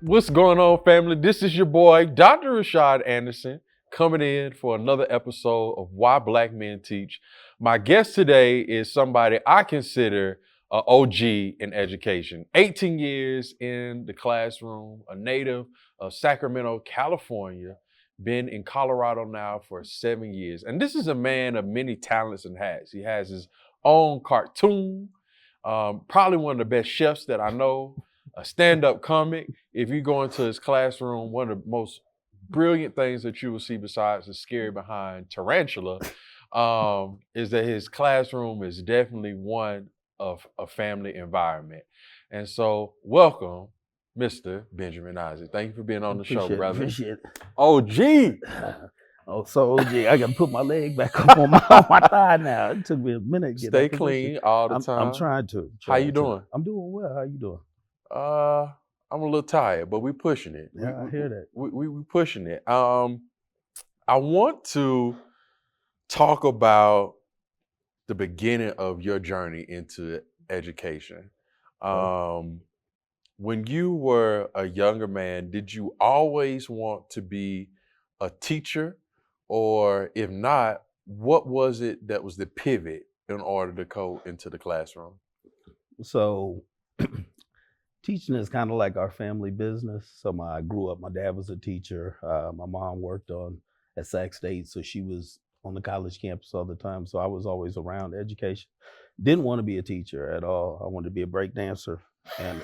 What's going on, family? This is your boy, Dr. Rashad Anderson, coming in for another episode of Why Black Men Teach. My guest today is somebody I consider an OG in education. 18 years in the classroom, a native of Sacramento, California, been in Colorado now for 7 years. And this is a man of many talents and hats. He has his own cartoon, probably one of the best chefs that I know, a stand-up comic. If you go into his classroom, one of the most brilliant things that you will see besides the scary behind tarantula is that his classroom is definitely one of a family environment. And so welcome, Mr. Benjamin Isaac. Thank you for being on the show, brother. Appreciate it. OG. Oh, so OG, I got to put my leg back up on my thigh now. It took me a minute to get Stay that clean all the time. I'm trying to. How you doing? I'm doing well. How you doing? I'm a little tired, but we're pushing it. Yeah, I hear that. We pushing it. I want to talk about the beginning of your journey into education. When you were a younger man, did you always want to be a teacher? Or if not, what was it that was the pivot in order to go into the classroom? So teaching is kind of like our family business. So I grew up, my dad was a teacher. My mom worked at Sac State, so she was on the college campus all the time. So I was always around education. Didn't want to be a teacher at all. I wanted to be a break dancer and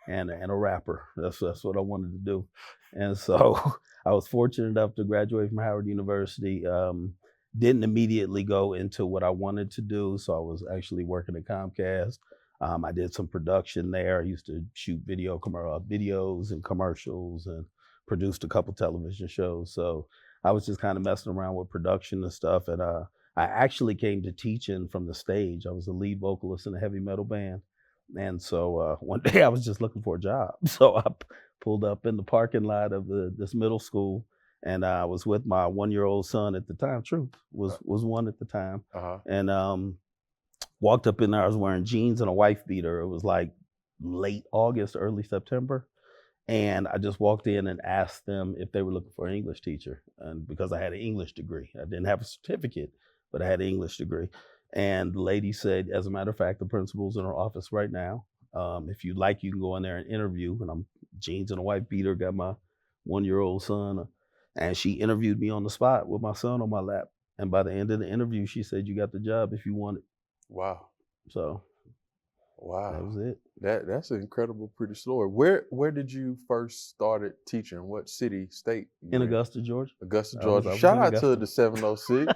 and a rapper. That's what I wanted to do. And so I was fortunate enough to graduate from Howard University. Didn't immediately go into what I wanted to do. So I was actually working at Comcast. I did some production there. I used to shoot videos and commercials and produced a couple television shows. So I was just kind of messing around with production and stuff. And I actually came to teaching from the stage. I was a lead vocalist in a heavy metal band. And so one day I was just looking for a job. So I pulled up in the parking lot of this middle school, and I was with my 1-year-old son at the time. Truth was one at the time. And walked up in there. I was wearing jeans and a wife beater. It was like late August, early September. And I just walked in and asked them if they were looking for an English teacher. And because I had an English degree, I didn't have a certificate, but I had an English degree. And the lady said, as a matter of fact, the principal's in her office right now. If you'd like, you can go in there and interview. And I'm jeans and a white beater, got my 1-year-old son. And she interviewed me on the spot with my son on my lap. And by the end of the interview, she said, you got the job if you want it. Wow. So wow. That was it. That's an incredible, pretty story. Where did you first started teaching? What city, state? In Augusta, Georgia. Augusta, Georgia. Shout out to the 706.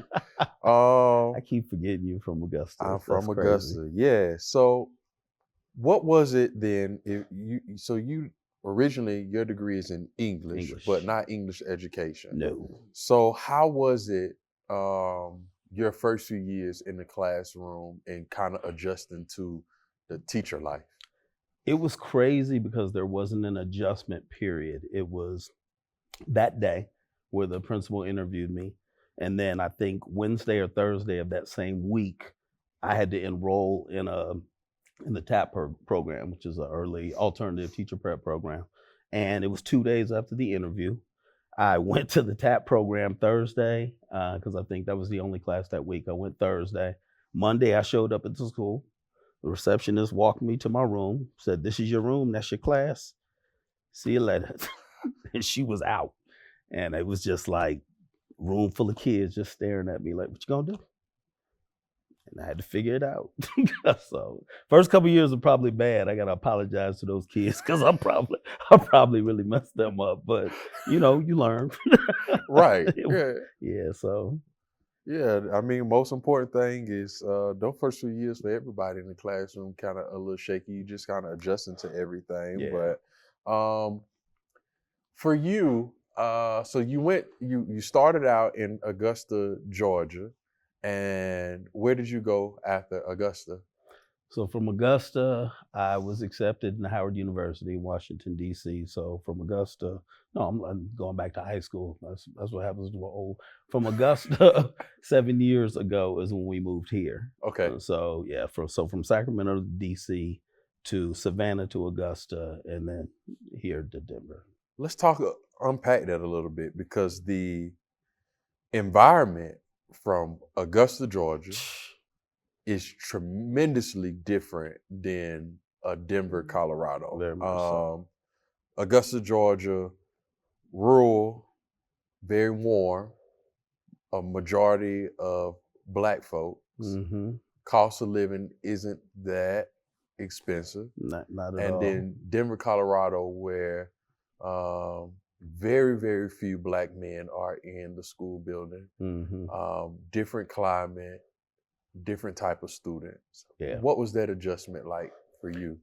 I keep forgetting you from Augusta. I'm from Augusta. Yeah. So what was it then? So you originally, your degree is in English, but not English education. No. So how was it your first few years in the classroom and kind of adjusting to the teacher life? It was crazy because there wasn't an adjustment period. It was that day where the principal interviewed me. And then I think Wednesday or Thursday of that same week, I had to enroll in the TAP program, which is an early alternative teacher prep program. And it was 2 days after the interview. I went to the TAP program Thursday because I think that was the only class that week. I went Thursday. Monday, I showed up at the school. The receptionist walked me to my room, said, "This is your room. That's your class. See you later." And she was out. And it was just like room full of kids just staring at me like, "What you gonna do?" And I had to figure it out. So first couple of years were probably bad. I gotta apologize to those kids because I probably really messed them up. But you learn. Right. Yeah. So. Yeah, I mean, most important thing is those first few years for everybody in the classroom kind of a little shaky. You just kind of adjusting to everything. Yeah. But for you, so you started out in Augusta, Georgia, and where did you go after Augusta? So from Augusta, I was accepted in Howard University in Washington, D.C. So from Augusta, no, I'm going back to high school. That's what happens to an old. From Augusta, 7 years ago is when we moved here. Okay. So yeah, from Sacramento to D.C., to Savannah to Augusta, and then here to Denver. Let's unpack that a little bit, because the environment from Augusta, Georgia is tremendously different than Denver, Colorado. Very much so. Augusta, Georgia, rural, very warm, a majority of Black folks. Mm-hmm. Cost of living isn't that expensive. Not at And all. then Denver, Colorado, where very, very few Black men are in the school building. Mm-hmm. Different climate, different type of students. Yeah. What was that adjustment like for you?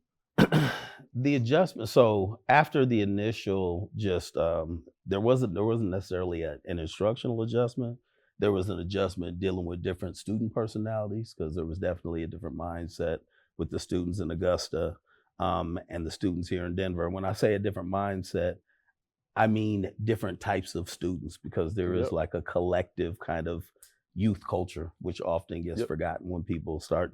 The adjustment. So after the initial, just there wasn't necessarily an instructional adjustment. There was an adjustment dealing with different student personalities, because there was definitely a different mindset with the students in Augusta and the students here in Denver. When I say a different mindset, I mean different types of students, because there is Yep. like a collective kind of youth culture, which often gets Yep. forgotten when people start,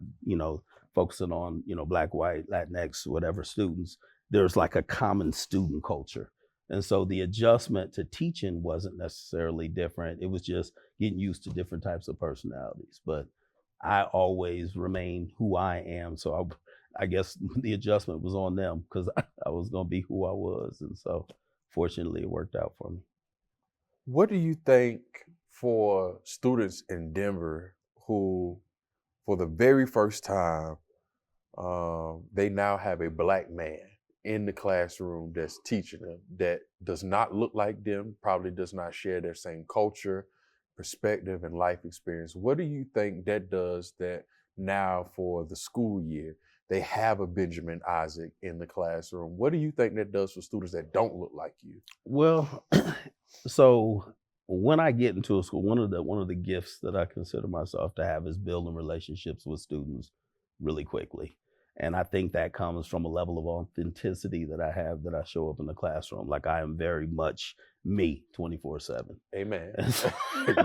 focusing on, Black, white, Latinx, whatever students. There's like a common student culture. And so the adjustment to teaching wasn't necessarily different. It was just getting used to different types of personalities. But I always remain who I am. So I guess the adjustment was on them, because I was going to be who I was. And so fortunately, it worked out for me. What do you think for students in Denver who, for the very first time, they now have a Black man in the classroom that's teaching them, that does not look like them, probably does not share their same culture, perspective, and life experience? What do you think that does, that now for the school year, they have a Benjamin Isaac in the classroom? What do you think that does for students that don't look like you? Well, so when I get into a school, one of the gifts that I consider myself to have is building relationships with students really quickly. And I think that comes from a level of authenticity that I have, that I show up in the classroom. Like, I am very much me 24/7. Amen.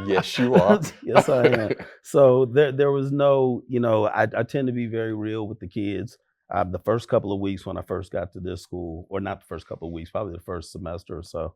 Yes, you are. Yes, I am. So there was no, I tend to be very real with the kids. The first couple of weeks when I first got to this school, or not the first couple of weeks, probably the first semester or so,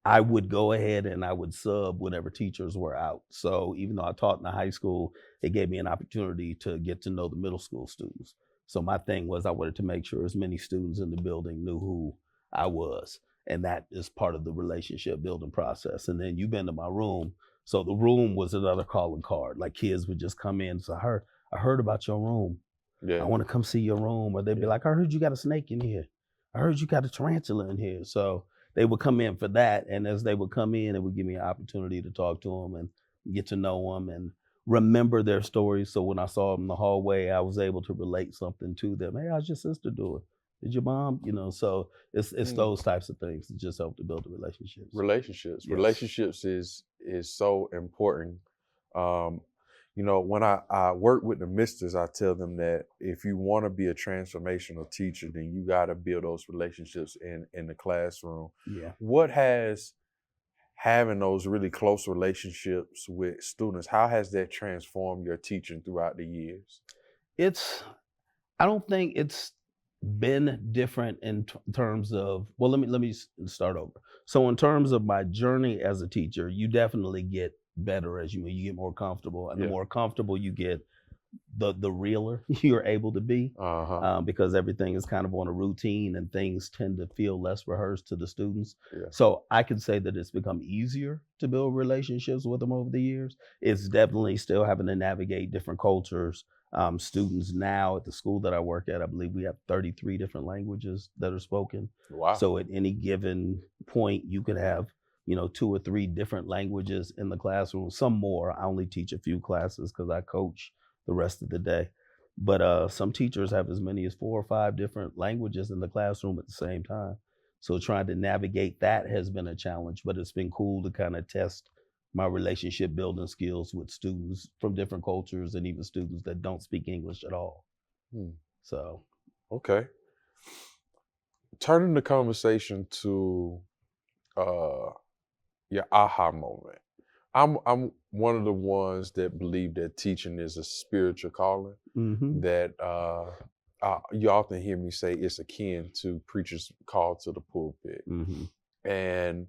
I would go ahead and I would sub whenever teachers were out. So even though I taught in the high school, it gave me an opportunity to get to know the middle school students. So my thing was, I wanted to make sure as many students in the building knew who I was. And that is part of the relationship building process. And then you've been to my room. So the room was another calling card. Like, kids would just come in. So I heard about your room. Yeah. I want to come see your room. Or they'd be like, I heard you got a snake in here. I heard you got a tarantula in here. So they would come in for that. And as they would come in, it would give me an opportunity to talk to them and get to know them and remember their stories. So when I saw them in the hallway, I was able to relate something to them. Hey, how's your sister doing? Did your mom? So it's those types of things that just help to build the relationships. Relationships. Yes. Relationships is so important. When I work with the misters, I tell them that if you want to be a transformational teacher, then you got to build those relationships in the classroom. Yeah. What has having those really close relationships with students, how has that transformed your teaching throughout the years? I don't think it's been different in terms of, well, let me start over. So in terms of my journey as a teacher, you definitely get better as you get more comfortable, and the more comfortable you get, the realer you're able to be, because everything is kind of on a routine and things tend to feel less rehearsed to the students. Yeah. So I can say that it's become easier to build relationships with them over the years. It's definitely still having to navigate different cultures. Students now at the school that I work at, I believe we have 33 different languages that are spoken. Wow. So at any given point, you could have 2 or 3 different languages in the classroom. Some more. I only teach a few classes because I coach the rest of the day. But some teachers have as many as 4 or 5 different languages in the classroom at the same time. So trying to navigate that has been a challenge, but it's been cool to kind of test my relationship building skills with students from different cultures and even students that don't speak English at all. So. Okay. Turning the conversation to your aha moment. I'm one of the ones that believe that teaching is a spiritual calling, Mm-hmm. that you often hear me say it's akin to preachers called to the pulpit. Mm-hmm. And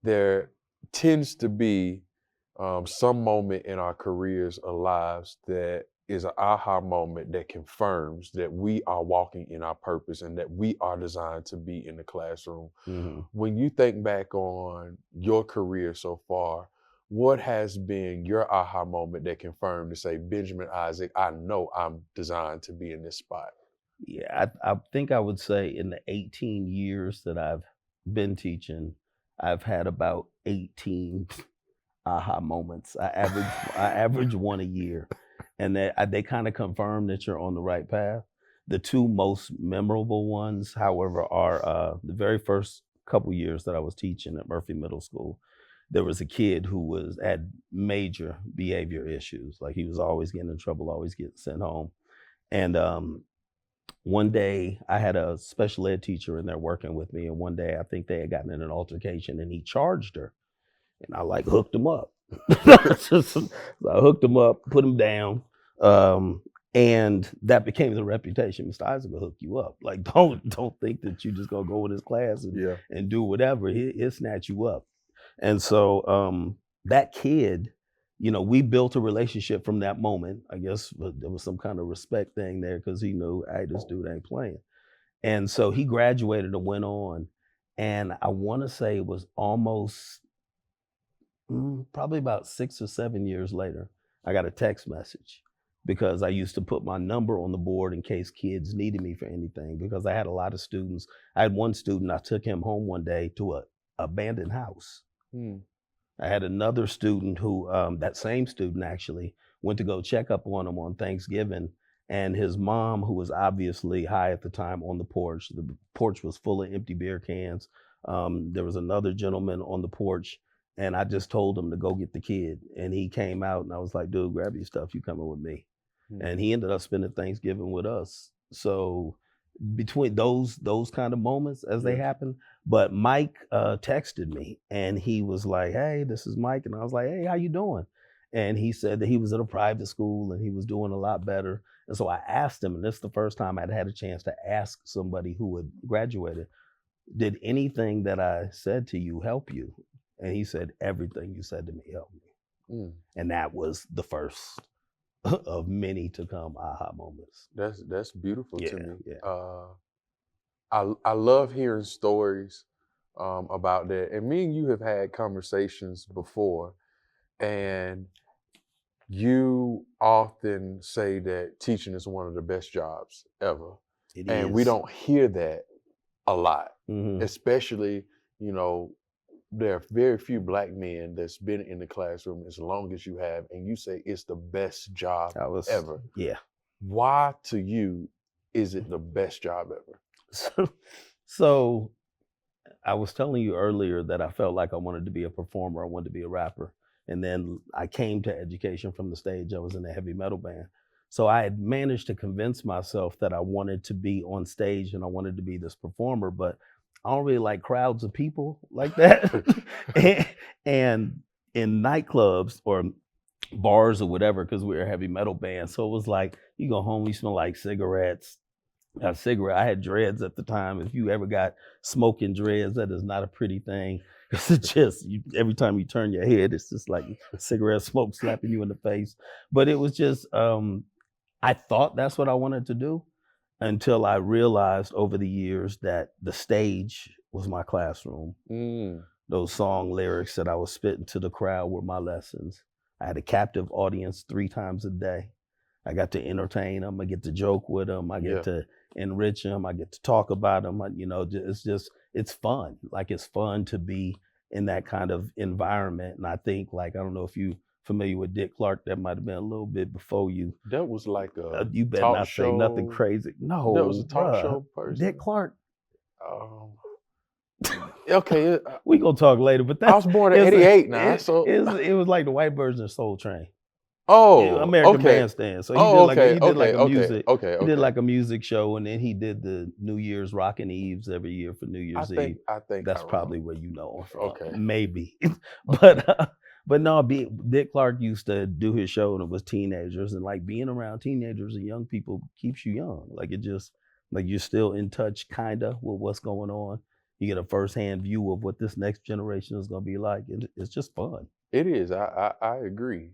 there tends to be some moment in our careers or lives that is an aha moment that confirms that we are walking in our purpose and that we are designed to be in the classroom. Mm-hmm. When you think back on your career so far, what has been your aha moment that confirmed to say, Benjamin Isaac, I know I'm designed to be in this spot? Yeah, I think I would say in the 18 years that I've been teaching, I've had about 18 aha moments. I average one a year, and they kind of confirm that you're on the right path. The two most memorable ones, however, are the very first couple years that I was teaching at Murphy Middle School. There was a kid who had major behavior issues. Like he was always getting in trouble, always getting sent home. And one day I had a special ed teacher in there working with me, and one day I think they had gotten in an altercation, and he charged her, and I like hooked him up. So I hooked him up, put him down, and that became the reputation. Mr. Isaac will hook you up. Like don't think that you just gonna go in his class and do whatever. He'll snatch you up. And so that kid, we built a relationship from that moment. I guess there was some kind of respect thing there because he knew, hey, this dude ain't playing. And so he graduated and went on. And I want to say it was almost probably about 6 or 7 years later, I got a text message because I used to put my number on the board in case kids needed me for anything, because I had a lot of students. I had one student, I took him home one day to a abandoned house. I had another student who, that same student actually, went to go check up on him on Thanksgiving, and his mom, who was obviously high at the time, on the porch. The porch was full of empty beer cans. There was another gentleman on the porch, and I just told him to go get the kid. And he came out, and I was like, dude, grab your stuff, you coming with me. And he ended up spending Thanksgiving with us. So between those kind of moments as they happen. But Mike texted me, and he was like, hey, this is Mike. And I was like, hey, how you doing? And he said that he was at a private school and he was doing a lot better. And so I asked him, and this is the first time I'd had a chance to ask somebody who had graduated, did anything that I said to you help you? And he said, everything you said to me helped me. And that was the first of many to come aha moments. That's beautiful to me. Yeah. I love hearing stories about that. And me and you have had conversations before, and you often say that teaching is one of the best jobs ever. It and is. We don't hear that a lot, Mm-hmm. especially, there are very few Black men that's been in the classroom as long as you have, and you say it's the best job ever. Yeah. Why to you is it the best job ever? So I was telling you earlier that I felt like I wanted to be a performer. I wanted to be a rapper. And then I came to education from the stage. I was in a heavy metal band. So I had managed to convince myself that I wanted to be on stage and I wanted to be this performer, but I don't really like crowds of people like that. and in nightclubs or bars or whatever, because we were a heavy metal band. So it was like, you go home, you smell like cigarettes. I had dreads at the time. If you ever got smoking dreads, that is not a pretty thing. It's just, every time you turn your head, it's just like cigarette smoke slapping you in the face. But it was just, I thought that's what I wanted to do until I realized over the years that the stage was my classroom. Those song lyrics that I was spitting to the crowd were my lessons. I had a captive audience 3 times a day. I got to entertain them. I get to joke with them. I get to enrich them. I get to talk about them. It's fun. Like, it's fun to be in that kind of environment. And I think, like, I don't know if you familiar with Dick Clark, that might have been a little bit before you. That was like a you better talk not show. Say nothing crazy. No, that was a talk show person. Dick Clark. Okay, we gonna talk later. But I was born in '88 now. It was like the white version of Soul Train. Oh, American Bandstand. So he did like a music show, and then he did the New Year's Rockin' Eves every year for New Year's Eve. I think that's probably where you know him from. Okay, maybe, But no, Dick Clark used to do his show and it was teenagers, and like being around teenagers and young people keeps you young. Like it just like you're still in touch kinda with what's going on. You get a firsthand view of what this next generation is gonna be like. It's just fun. It is. I agree.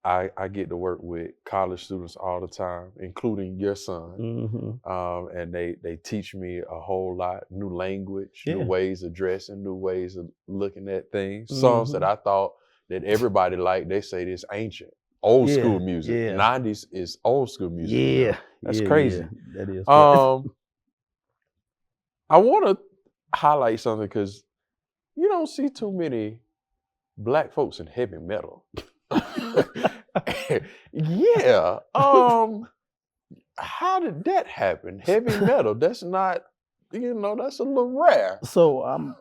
I get to work with college students all the time, including your son. And they teach me a whole lot, new language, new Yeah. ways of dressing, new ways of looking at things. Songs that I thought that everybody liked, they say this ancient, old Yeah, school music. yeah. 90s is old school music. now. Yeah. That's yeah, crazy. yeah, that is crazy. I want to highlight something because you don't see too many black folks in heavy metal. Yeah. How did that happen? Heavy metal. That's not, that's a little rare. So I'm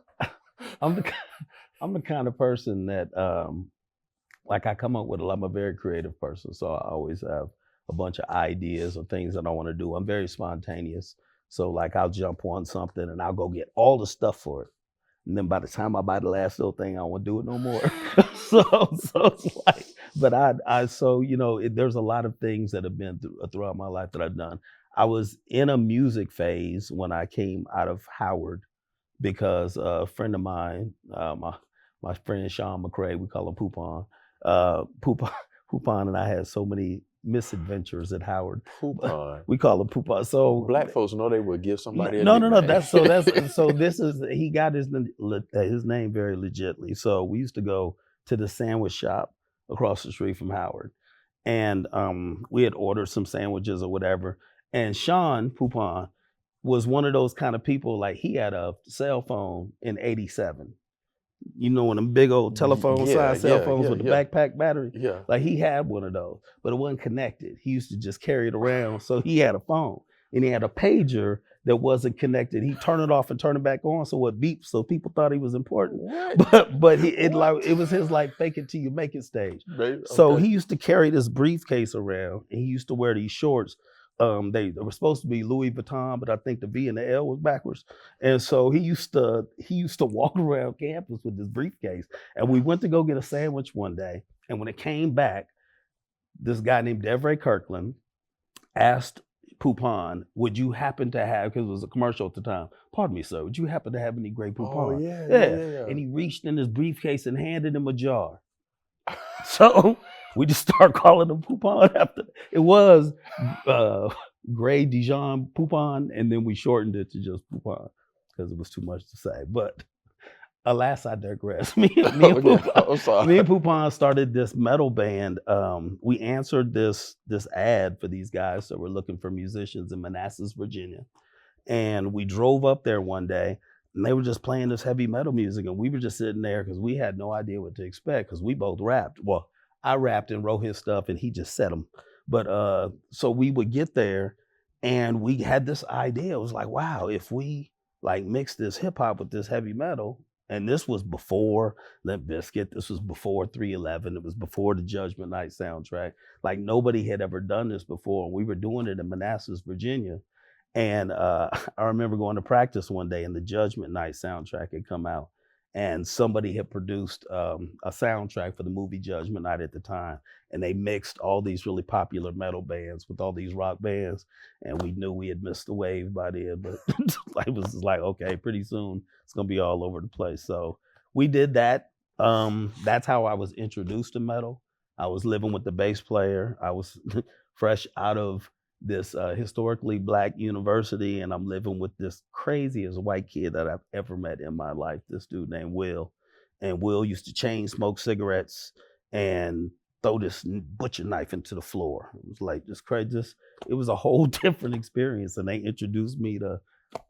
the kind of person that like I come up with I'm a very creative person, so I always have a bunch of ideas or things that I want to do. I'm very spontaneous. So like I'll jump on something and I'll go get all the stuff for it. And then by the time I buy the last little thing, I won't do it no more. so it's like, but there's a lot of things that have been throughout my life that I've done. I was in a music phase when I came out of Howard because a friend of mine, my friend Sean McCrae, we call him Poupon. Poupon and I had so many misadventures at Howard. Poupon. We call him Poupon. So black folks know they would give somebody no. a nickname. He got his name very legitly. So we used to go to the sandwich shop across the street from Howard, and we had ordered some sandwiches or whatever. And Sean Poupon was one of those kind of people. Like he had a cell phone in '87. You know, one of them big old telephone size cell phones with the backpack battery. Yeah. Like he had one of those, but it wasn't connected. He used to just carry it around. So he had a phone and he had a pager that wasn't connected. He turned it off and turned it back on so it beeped. So people thought he was important. What? But it was his like fake it till you make it stage. Okay. So he used to carry this briefcase around and he used to wear these shorts. They were supposed to be Louis Vuitton, but I think the V and the L was backwards. And so he used to walk around campus with this briefcase. And we went to go get a sandwich one day. And when it came back, this guy named Devray Kirkland asked Poupon, would you happen to have, because it was a commercial at the time, pardon me, sir, would you happen to have any Grey Poupon? Oh, yeah. And he reached in his briefcase and handed him a jar. So we just started calling him Poupon after. It was Grey Dijon Poupon, and then we shortened it to just Poupon because it was too much to say. But alas, I digress. Me and Poupon started this metal band. We answered this ad for these guys that were looking for musicians in Manassas, Virginia. And we drove up there one day, and they were just playing this heavy metal music, and we were just sitting there because we had no idea what to expect because we both rapped. Well, I rapped and wrote his stuff, and he just said them. But so we would get there, and we had this idea. It was like, wow, if we like mix this hip hop with this heavy metal, and this was before Limp Bizkit, this was before 311, it was before the Judgment Night soundtrack. Like nobody had ever done this before. And we were doing it in Manassas, Virginia. And I remember going to practice one day and the Judgment Night soundtrack had come out. And somebody had produced a soundtrack for the movie Judgment Night at the time. And they mixed all these really popular metal bands with all these rock bands. And we knew we had missed the wave by then. But it was like, okay, pretty soon it's going to be all over the place. So we did that. That's how I was introduced to metal. I was living with the bass player. I was fresh out of this historically black university, and I'm living with this craziest white kid that I've ever met in my life, this dude named Will. And Will used to chain smoke cigarettes and throw this butcher knife into the floor. It was like this crazy, it was a whole different experience. And they introduced me to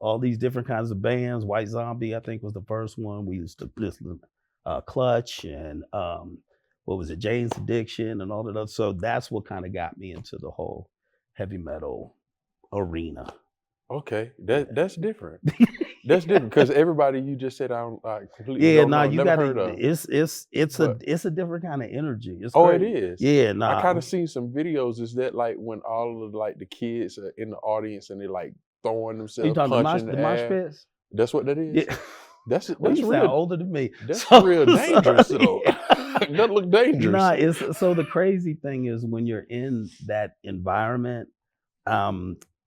all these different kinds of bands. White Zombie, I think, was the first one. We used to listen to Clutch and what was it, Jane's Addiction and all of that. So that's what kind of got me into the whole heavy metal arena. Okay, that's different. That's different because everybody you just said I completely don't know, you never heard of. It's a different kind of energy. It's oh, crazy. it is. Yeah, I kind of seen some videos. Is that like when all of like the kids are in the audience and they like throwing themselves, you talking punching the mosh pits? That's what that is. Yeah. That's Well, you sound real. older than me. That's So- real dangerous though. yeah. That look dangerous. Nah, it's so the crazy thing is when you're in that environment,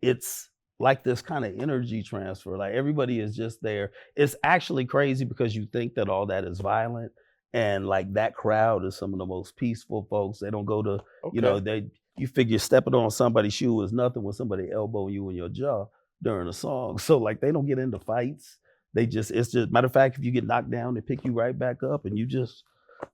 it's like this kind of energy transfer. Like everybody is just there. It's actually crazy because you think that all that is violent, and like that crowd is some of the most peaceful folks. They don't go to, Okay. you figure stepping on somebody's shoe is nothing when somebody elbowing you in your jaw during a song. So like they don't get into fights. It's just matter of fact, if you get knocked down, they pick you right back up, and you just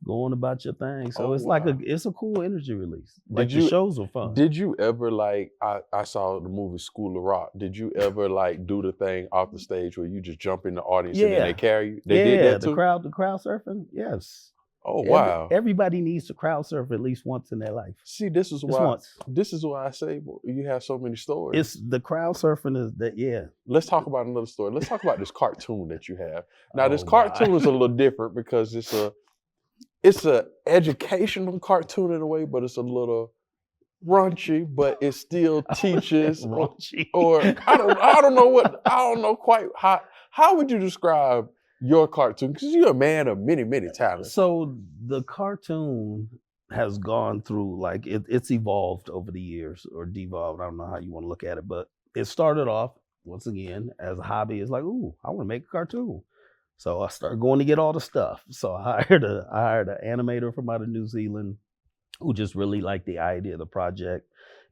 go on about your thing. So Oh, it's like wow. it's a cool energy release. Did Like the you shows are fun. did you ever like I saw the movie School of Rock. Did you ever like do the thing off the stage where you just jump in the audience and then they Yeah. carry you? They did that too? The crowd surfing. Yes. Oh wow. Everybody needs to crowd surf at least once in their life. See, this is Just why once. I say you have so many stories. It's the crowd surfing is that, yeah. Let's talk about another story. Let's talk about this cartoon that you have. Now, this Oh, cartoon God. is a little different because it's a educational cartoon in a way, but it's a little raunchy, but it still teaches. Raunchy. Or I don't know quite how would you describe your cartoon? Because you're a man of many, many talents. So the cartoon has gone through like it's evolved over the years or devolved. I don't know how you want to look at it, but it started off once again as a hobby. It's like, ooh, I want to make a cartoon. So I started going to get all the stuff. So I hired an animator from out of New Zealand who just really liked the idea of the project.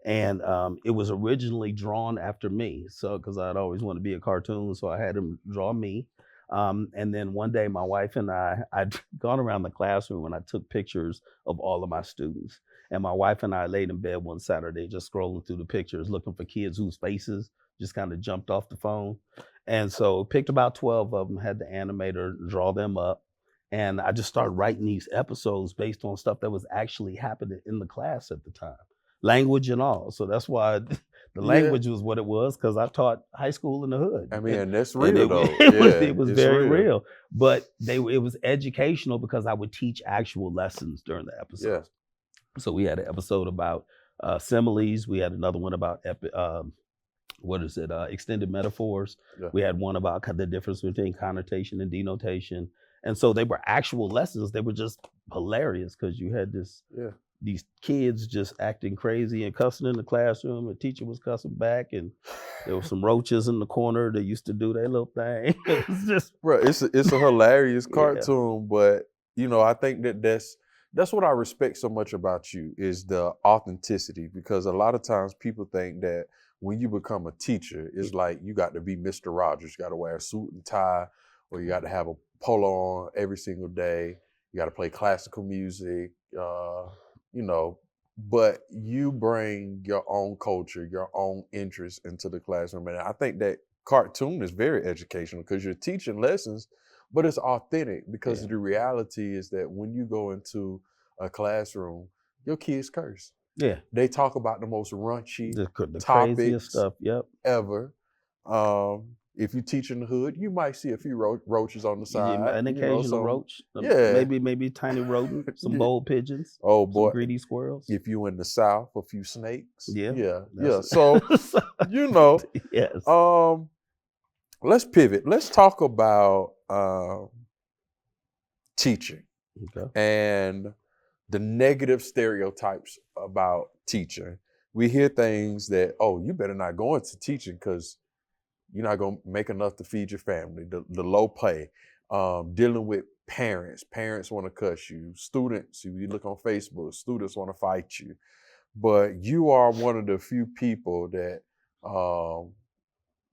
And it was originally drawn after me. So because I'd always wanted to be a cartoon, so I had him draw me. And then one day my wife and I'd gone around the classroom and I took pictures of all of my students. And my wife and I laid in bed one Saturday just scrolling through the pictures, looking for kids whose faces just kind of jumped off the phone. And so picked about 12 of them, had the animator draw them up. And I just started writing these episodes based on stuff that was actually happening in the class at the time, language and all. So that's why the language was what it was, because I taught high school in the hood. I mean, that's real And though. it was it's very real. But it was educational because I would teach actual lessons during the episodes. So we had an episode about similes. We had another one about extended metaphors. Yeah. We had one about the difference between connotation and denotation. And so they were actual lessons. They were just hilarious because you had these kids just acting crazy and cussing in the classroom. The teacher was cussing back, and there were some roaches in the corner that used to do their little thing. It was just, bro, it's a hilarious cartoon, but I think that's what I respect so much about you is the authenticity, because a lot of times people think that when you become a teacher, it's like you got to be Mr. Rogers. You got to wear a suit and tie, or you got to have a polo on every single day. You got to play classical music, but you bring your own culture, your own interest into the classroom. And I think that cartoon is very educational because you're teaching lessons, but it's authentic because the reality is that when you go into a classroom, your kids curse. Yeah. They talk about the most raunchy the topics craziest stuff. Yep. ever. If you teach in the hood, you might see a few roaches on the side. An occasional roach. Yeah. Maybe tiny rodent, some bold pigeons. Oh boy. Some greedy squirrels. If you in the South, a few snakes. Yeah. Yeah. So, Yes. let's pivot. Let's talk about teaching and the negative stereotypes about teaching. We hear things that, oh, you better not go into teaching because you're not going to make enough to feed your family, the low pay, dealing with parents. Parents want to cuss you. Students, if you look on Facebook, students want to fight you. But you are one of the few people that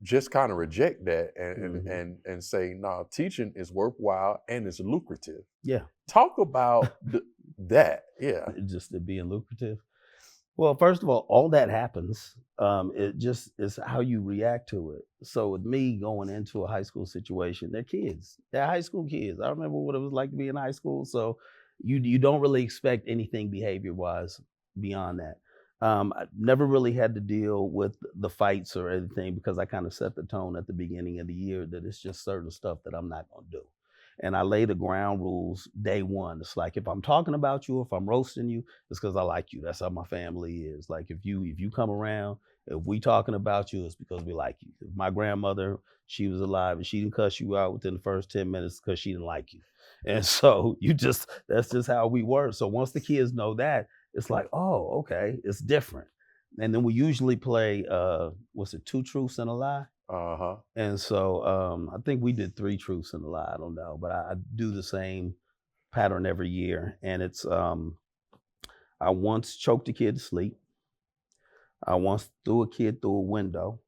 just kind of reject that and say, no, teaching is worthwhile and it's lucrative. Yeah. Talk about that. Yeah. Just it being lucrative. Well, first of all that happens. It just is how you react to it. So with me going into a high school situation, they're kids. They're high school kids. I remember what it was like to be in high school. So you don't really expect anything behavior-wise beyond that. I never really had to deal with the fights or anything because I kind of set the tone at the beginning of the year that it's just certain stuff that I'm not going to do. And I lay the ground rules day one. It's like if I'm talking about you, if I'm roasting you, it's because I like you. That's how my family is. Like if you come around, if we talking about you, it's because we like you. If my grandmother, she was alive and she didn't cuss you out within the first 10 minutes because she didn't like you. And so that's just how we work. So once the kids know that, it's like, oh, okay, it's different. And then we usually play what's it, two truths and a lie? Uh-huh. And so I think we did three truths and a lie. I don't know, but I do the same pattern every year. And it's I once choked a kid to sleep. I once threw a kid through a window.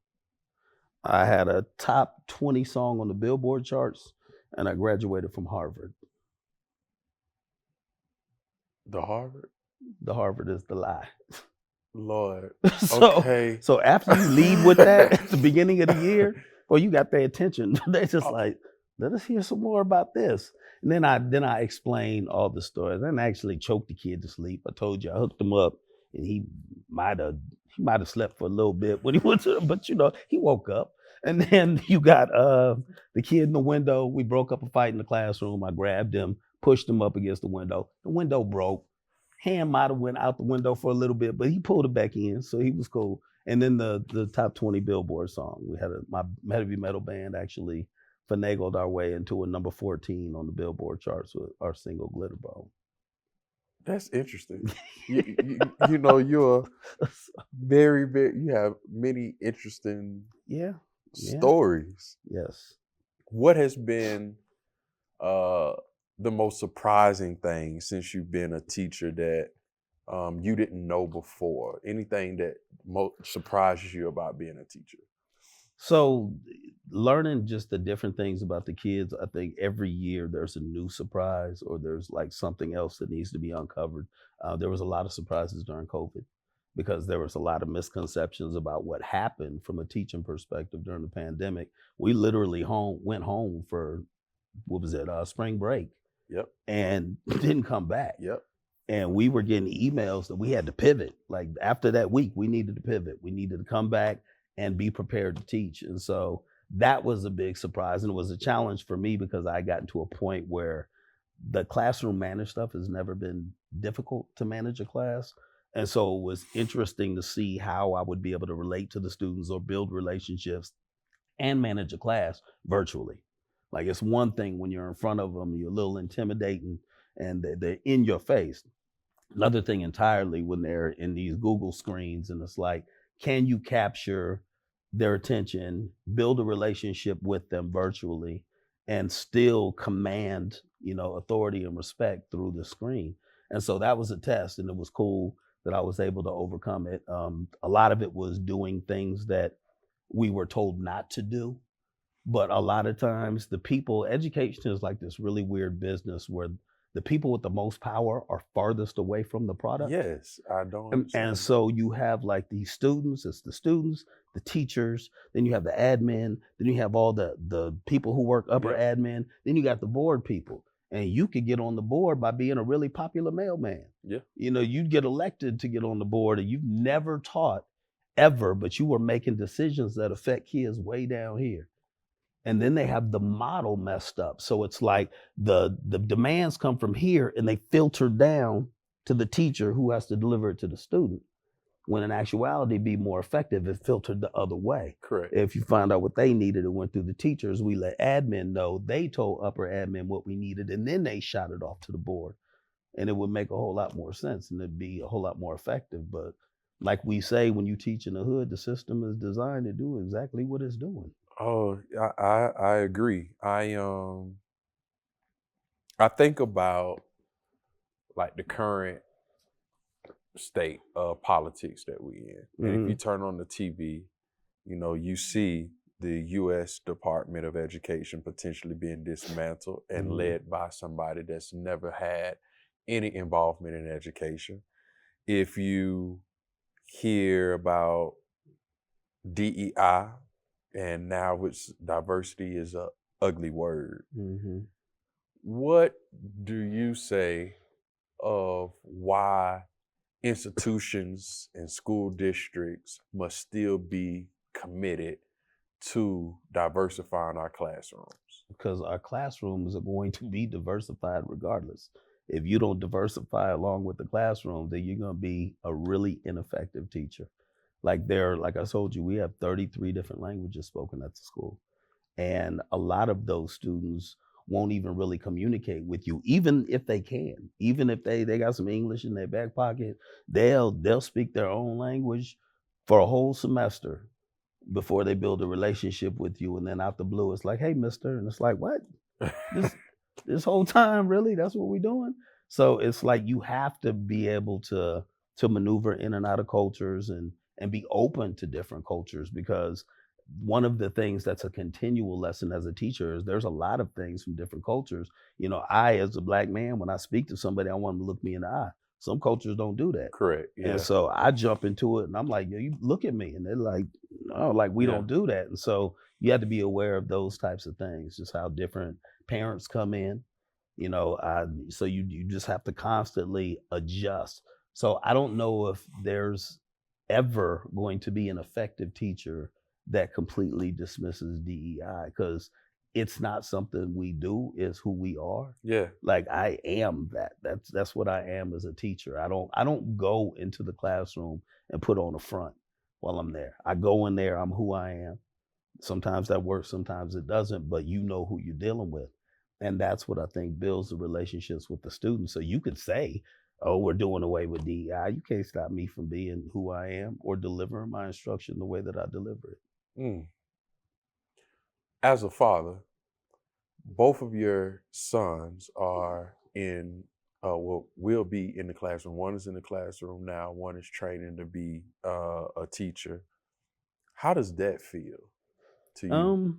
I had a top 20 song on the Billboard charts, and I graduated from Harvard. The Harvard? The Harvard is the lie. Lord. so Okay. so after you lead with that at the beginning of the year, well, you got their attention. They're just like, let us hear some more about this. And then I explained all the stories. And I actually choked the kid to sleep. I told you I hooked him up, and he might have slept for a little bit when he went to, but he woke up. And then you got the kid in the window. We broke up a fight in the classroom. I grabbed him, pushed him up against the window. The window broke. Hand might have went out the window for a little bit, but he pulled it back in, so he was cool. And then the top 20 Billboard song. We had my heavy metal band actually finagled our way into a number 14 on the Billboard charts with our single Glitter Bomb. That's interesting. You're very, very, you have many interesting stories. Yes. What has been the most surprising thing since you've been a teacher that you didn't know before? Anything that surprises you about being a teacher? So learning just the different things about the kids, I think every year there's a new surprise or there's like something else that needs to be uncovered. There was a lot of surprises during COVID because there was a lot of misconceptions about what happened from a teaching perspective during the pandemic. We literally went home for, what was it, spring break. Yep. And didn't come back. Yep. And we were getting emails that we had to pivot. Like after that week, we needed to pivot. We needed to come back and be prepared to teach. And so that was a big surprise. And it was a challenge for me because I got to a point where the classroom managed stuff has never been difficult to manage a class. And so it was interesting to see how I would be able to relate to the students or build relationships and manage a class virtually. Like it's one thing when you're in front of them, you're a little intimidating and they're in your face. Another thing entirely when they're in these Google screens and it's like, can you capture their attention, build a relationship with them virtually, and still command, authority and respect through the screen? And so that was a test, and it was cool that I was able to overcome it. A lot of it was doing things that we were told not to do. But a lot of times education is like this really weird business where the people with the most power are farthest away from the product. Yes, I don't understand. And so you have like these students, it's the students, the teachers, then you have the admin, then you have all the people who work upper admin, then you got the board people. And you could get on the board by being a really popular mailman. Yeah. You'd get elected to get on the board and you've never taught ever, but you were making decisions that affect kids way down here. And then they have the model messed up. So it's like the demands come from here and they filter down to the teacher who has to deliver it to the student. When in actuality, be more effective, it filtered the other way. Correct. If you find out what they needed, it went through the teachers. We let admin know. They told upper admin what we needed, and then they shot it off to the board. And it would make a whole lot more sense and it'd be a whole lot more effective. But like we say, when you teach in the hood, the system is designed to do exactly what it's doing. Oh, I agree. I think about like the current state of politics that we in. And if you turn on the TV, you see the U.S. Department of Education potentially being dismantled and led by somebody that's never had any involvement in education. If you hear about DEI, and now it's diversity is a ugly word. What do you say of why institutions and school districts must still be committed to diversifying our classrooms? because our classrooms are going to be diversified regardless. If you don't diversify along with the classroom, then you're going to be a really ineffective teacher. Like I told you, we have 33 different languages spoken at the school. And a lot of those students won't even really communicate with you, even if they can. Even if they got some English in their back pocket, they'll speak their own language for a whole semester before they build a relationship with you. And then out the blue, it's like, hey, mister. And it's like, what? This this whole time, really? That's what we're doing? So it's like you have to be able to maneuver in and out of cultures and be open to different cultures, because one of the things that's a continual lesson as a teacher is there's a lot of things from different cultures. I, as a black man, when I speak to somebody, I want them to look me in the eye. Some cultures don't do that. Correct. Yeah. And so I jump into it and I'm like, you look at me. And they're like, no, like we don't do that. And so you have to be aware of those types of things, just how different parents come in, so you just have to constantly adjust. So I don't know if there's ever going to be an effective teacher that completely dismisses DEI, because it's not something we do, it's who we are. Yeah. Like I am that. That's what I am as a teacher. I don't go into the classroom and put on a front while I'm there. I go in there, I'm who I am. Sometimes that works, sometimes it doesn't, but you know who you're dealing with. And that's what I think builds the relationships with the students. So you could say, oh, we're doing away with DEI. You can't stop me from being who I am or delivering my instruction the way that I deliver it. Mm. As a father, both of your sons are will be in the classroom. One is in the classroom now. One is training to be a teacher. How does that feel to you?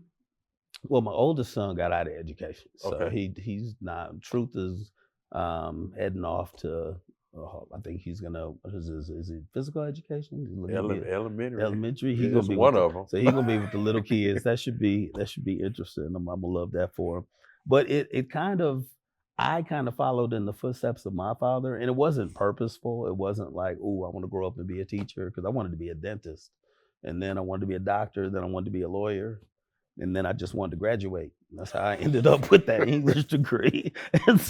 Well, my oldest son got out of education, so Okay. he's not. Truth is, heading off to. I think he's gonna. What is it physical education? Elementary. Elementary. He's Yeah, gonna it's be one with of them. so he's gonna be with the little kids. That should be interesting. I'm gonna love that for him. But it kind of, I kind of followed in the footsteps of my father, and it wasn't purposeful. It wasn't like, oh, I want to grow up and be a teacher, because I wanted to be a dentist, and then I wanted to be a doctor, then I wanted to be a lawyer, and then I just wanted to graduate. That's how I ended up with that English degree. And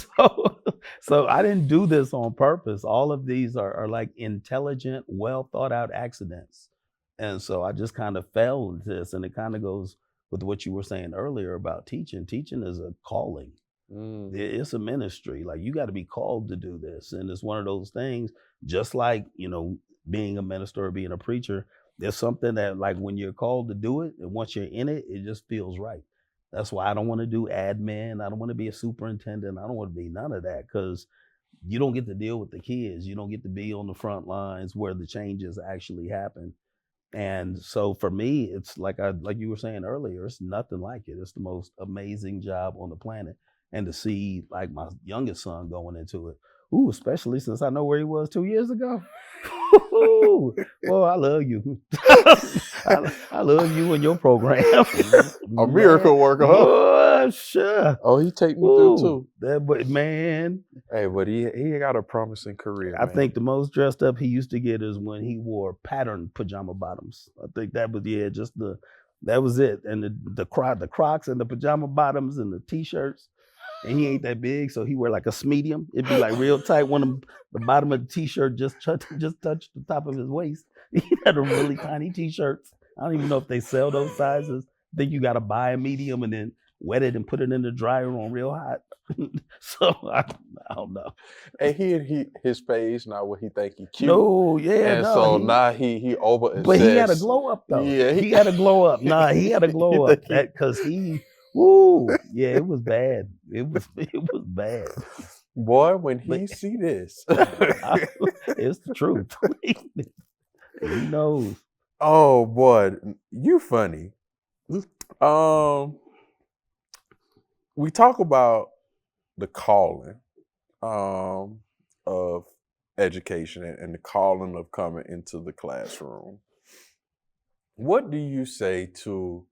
so I didn't do this on purpose. All of these are like intelligent, well thought out accidents. And so I just kind of fell into this, and it kind of goes with what you were saying earlier about teaching. Teaching is a calling. It's a ministry. Like you got to be called to do this. And it's one of those things, just like, being a minister or being a preacher, there's something that, like, when you're called to do it and once you're in it, it just feels right. That's why I don't want to do admin. I don't want to be a superintendent. I don't want to be none of that, because you don't get to deal with the kids. You don't get to be on the front lines where the changes actually happen. And so for me, it's like you were saying earlier, it's nothing like it. It's the most amazing job on the planet. And to see like my youngest son going into it, ooh, especially since I know where he was 2 years ago. Ooh, well, I love you. I love you and your program. A miracle worker, huh? Oh, sure. Oh, he take me through too. But man, hey, but he got a promising career. I think the most dressed up he used to get is when he wore patterned pajama bottoms. I think that was that was it. And the Crocs and the pajama bottoms and the t-shirts. And he ain't that big, so he wear like a medium. It'd be like real tight. The bottom of the t-shirt just touched the top of his waist. He had a really tiny t-shirts. I don't even know if they sell those sizes. I think you got to buy a medium and then wet it and put it in the dryer on real hot. So I don't know. And his face now what he think he cute. No, yeah, and so now he over. But he had a glow up though. Yeah, he had a glow up. Nah, he had a glow up because he. Woo! Yeah, it was bad. It was bad. Boy, when he see this, it's the truth. He knows. Oh boy, you funny. We talk about the calling of education and the calling of coming into the classroom. What do you say to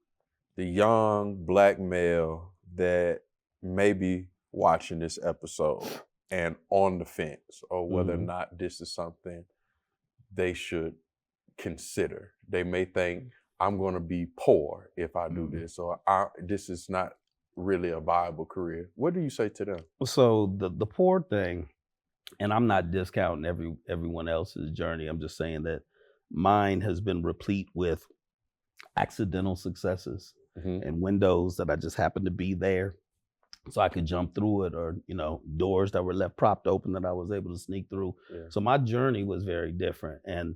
the young black male that may be watching this episode and on the fence, or whether or not this is something they should consider? They may think, I'm going to be poor if I do this, or this is not really a viable career. What do you say to them? So the poor thing, and I'm not discounting everyone else's journey. I'm just saying that mine has been replete with accidental successes Mhm. and windows that I just happened to be there so I could jump through it, or doors that were left propped open that I was able to sneak through. Yeah. So my journey was very different, and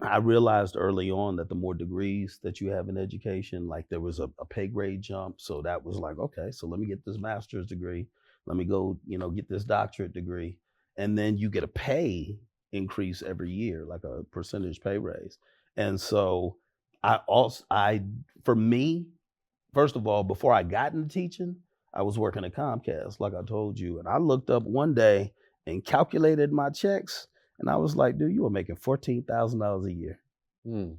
I realized early on that the more degrees that you have in education, like there was a pay grade jump. So that was like, okay, so let me get this master's degree, let me go get this doctorate degree, and then you get a pay increase every year, like a percentage pay raise. And so I for me, first of all, before I got into teaching, I was working at Comcast, like I told you. And I looked up one day and calculated my checks. And I was like, dude, you were making $14,000 a year. Mm.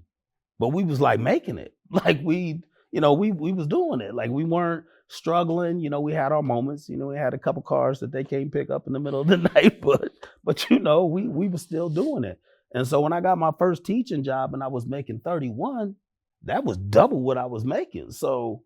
But we was like making it. Like we was doing it. Like we weren't struggling. We had our moments. We had a couple cars that they came pick up in the middle of the night. But we were still doing it. And so when I got my first teaching job and I was making 31, that was double what I was making. So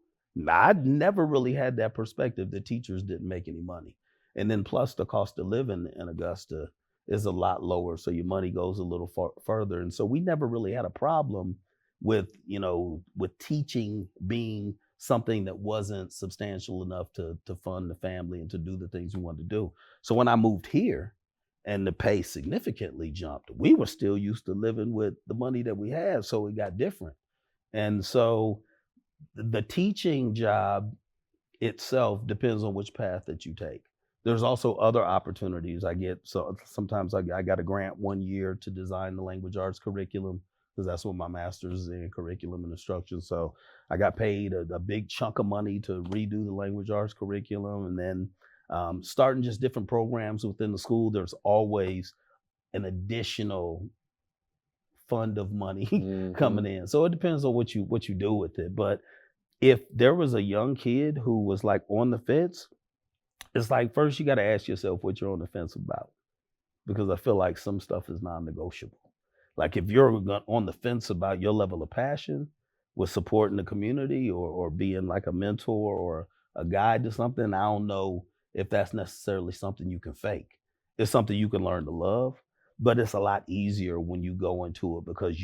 I never really had that perspective that teachers didn't make any money. And then plus the cost of living in Augusta is a lot lower. So your money goes a little further. And so we never really had a problem with teaching being something that wasn't substantial enough to fund the family and to do the things we wanted to do. So when I moved here and the pay significantly jumped, we were still used to living with the money that we had. So it got different. And so the teaching job itself depends on which path that you take. There's also other opportunities I get. So sometimes I got a grant one year to design the language arts curriculum, because that's what my master's is in, curriculum and instruction. So I got paid a big chunk of money to redo the language arts curriculum. And then starting just different programs within the school, there's always an additional fund of money coming in. So it depends on what you do with it. But if there was a young kid who was like on the fence, it's like, first you got to ask yourself what you're on the fence about, because I feel like some stuff is non-negotiable. Like if you're on the fence about your level of passion with supporting the community, or being like a mentor or a guide to something, I don't know if that's necessarily something you can fake. It's something you can learn to love, but it's a lot easier when you go into it because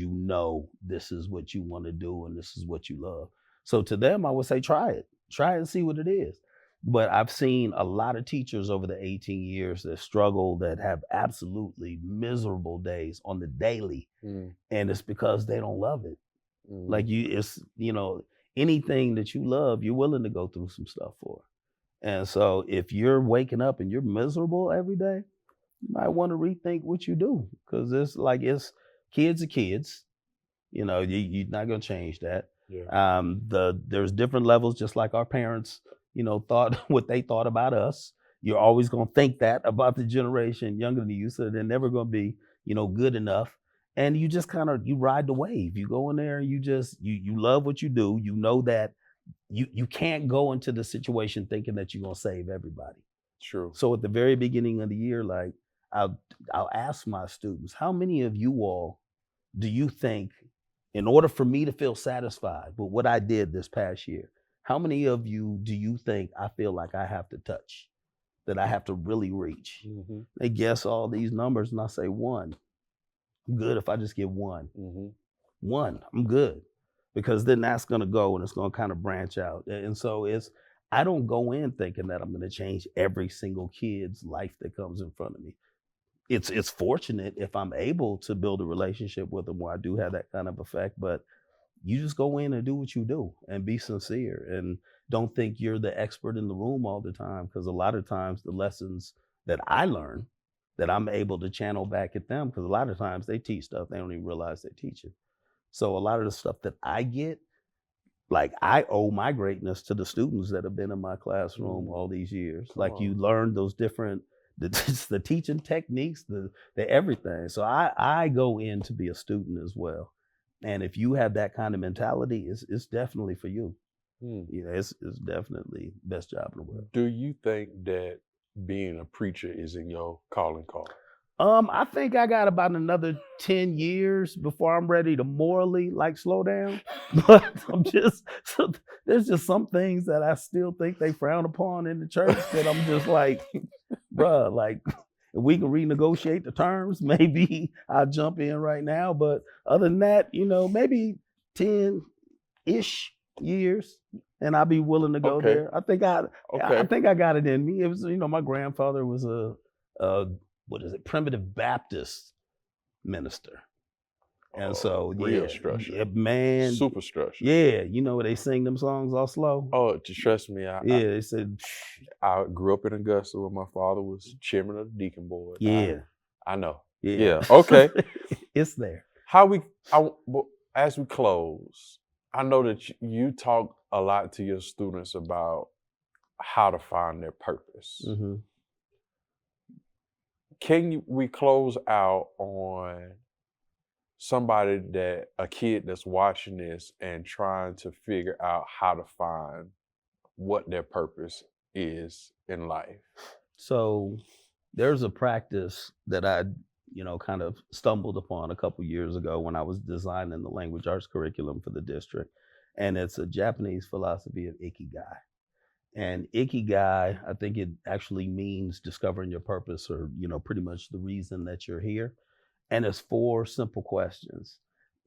this is what you want to do and this is what you love. So to them, I would say try it and see what it is. But I've seen a lot of teachers over the 18 years that struggle, that have absolutely miserable days on the daily. And it's because they don't love it. Like anything that you love, you're willing to go through some stuff for. And so if you're waking up and you're miserable every day, you might want to rethink what you do, because it's kids are kids. You're not going to change that. Yeah. There's different levels, just like our parents, thought what they thought about us. You're always going to think that about the generation younger than you, so they're never going to be, good enough. And you just you ride the wave. You go in there and you love what you do. You know that you can't go into the situation thinking that you're going to save everybody. True. So at the very beginning of the year, like I'll ask my students, how many of you all do you think, in order for me to feel satisfied with what I did this past year, how many of you do you think I feel like I have to touch, that I have to really reach? They guess all these numbers, and I say one. I'm good if I just get one. One, I'm good, because then that's going to go and it's going to kind of branch out. And so I don't go in thinking that I'm going to change every single kid's life that comes in front of me. It's fortunate if I'm able to build a relationship with them where I do have that kind of effect, but you just go in and do what you do and be sincere, and don't think you're the expert in the room all the time, because a lot of times the lessons that I learn, that I'm able to channel back at them, because a lot of times they teach stuff they don't even realize they're teaching. So a lot of the stuff that I get, like I owe my greatness to the students that have been in my classroom all these years. Like you learn those different, the teaching techniques, the everything. So I go in to be a student as well. And if you have that kind of mentality, it's definitely for you. It's definitely best job in the world. Do you think that being a preacher is in your calling card? I think I got about another 10 years before I'm ready to morally like slow down. But there's just some things that I still think they frown upon in the church that I'm just like, bruh, like if we can renegotiate the terms, maybe I'll jump in right now. But other than that, maybe 10-ish years and I'll be willing to go Okay. there. I think I got it in me. It was, my grandfather was a primitive Baptist minister. And so, real structure. yeah, man. Super structure. Yeah, they sing them songs all slow. Oh, trust me. They said. I grew up in Augusta where my father was chairman of the deacon board. Yeah. I know. Yeah. Yeah. Okay. It's there. As we close, I know that you talk a lot to your students about how to find their purpose. Mm-hmm. Can we close out on a kid that's watching this and trying to figure out how to find what their purpose is in life? So there's a practice that I, kind of stumbled upon a couple years ago when I was designing the language arts curriculum for the district. And it's a Japanese philosophy of ikigai. And ikigai, I think it actually means discovering your purpose or, pretty much the reason that you're here. And it's 4 simple questions.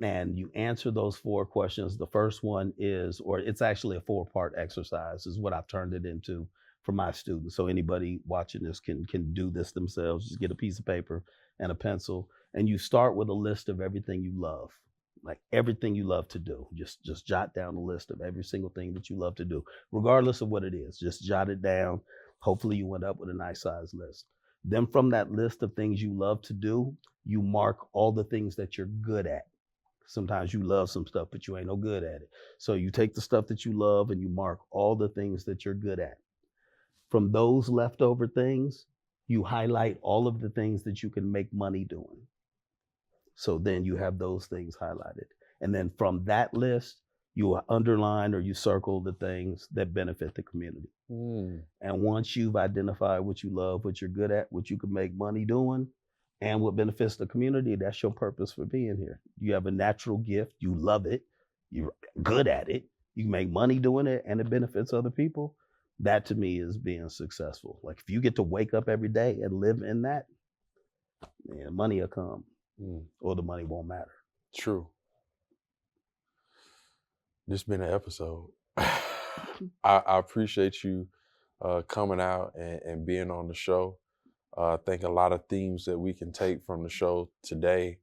And you answer those 4 questions. The first one is, or it's actually a 4-part exercise, is what I've turned it into for my students. So anybody watching this can do this themselves. Just get a piece of paper and a pencil. And you start with a list of everything you love. Like everything you love to do. Just jot down a list of every single thing that you love to do, regardless of what it is. Just jot it down. Hopefully you end up with a nice size list. Then from that list of things you love to do, you mark all the things that you're good at. Sometimes you love some stuff, but you ain't no good at it. So you take the stuff that you love and you mark all the things that you're good at. From those leftover things, you highlight all of the things that you can make money doing. So then you have those things highlighted. And then from that list, you underline or you circle the things that benefit the community. And once you've identified what you love, what you're good at, what you can make money doing, and what benefits the community, that's your purpose for being here. You have a natural gift. You love it. You're good at it. You make money doing it, and it benefits other people. That to me is being successful. Like if you get to wake up every day and live in that, man, money will come. Or the money won't matter. True. This has been an episode. I appreciate you coming out and being on the show. I think a lot of themes that we can take from the show today.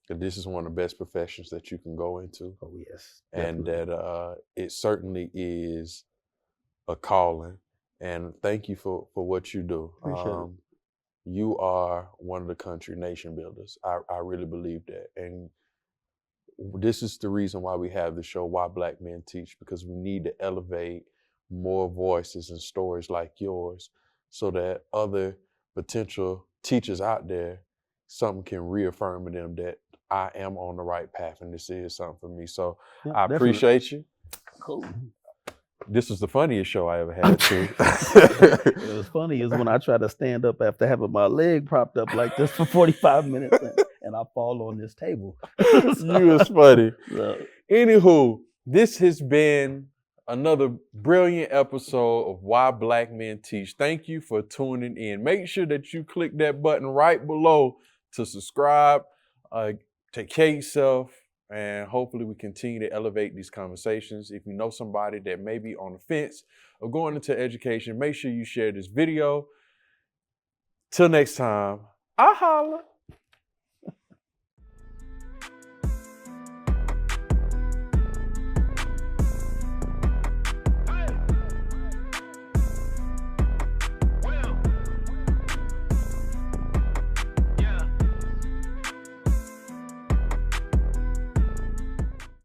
This is one of the best professions that you can go into. Oh, yes. And that it certainly is a calling. And thank you for what you do. Appreciate it. You are one of the country nation builders. I really believe that. And this is the reason why we have the show, Why Black Men Teach, because we need to elevate more voices and stories like yours so that other potential teachers out there, something can reaffirm to them that I am on the right path and this is something for me. So Yeah, I definitely. appreciate you. Cool. This was the funniest show I ever had too. It was funny is when I try to stand up after having my leg propped up like this for 45 minutes and I fall on this table. You was funny. So, Anywho, this has been another brilliant episode of Why Black Men Teach. Thank you for tuning in. Make sure that you click that button right below to subscribe. Take care of yourself. And hopefully we continue to elevate these conversations. If you know somebody that may be on the fence of going into education, make sure you share this video. Till next time, I holla.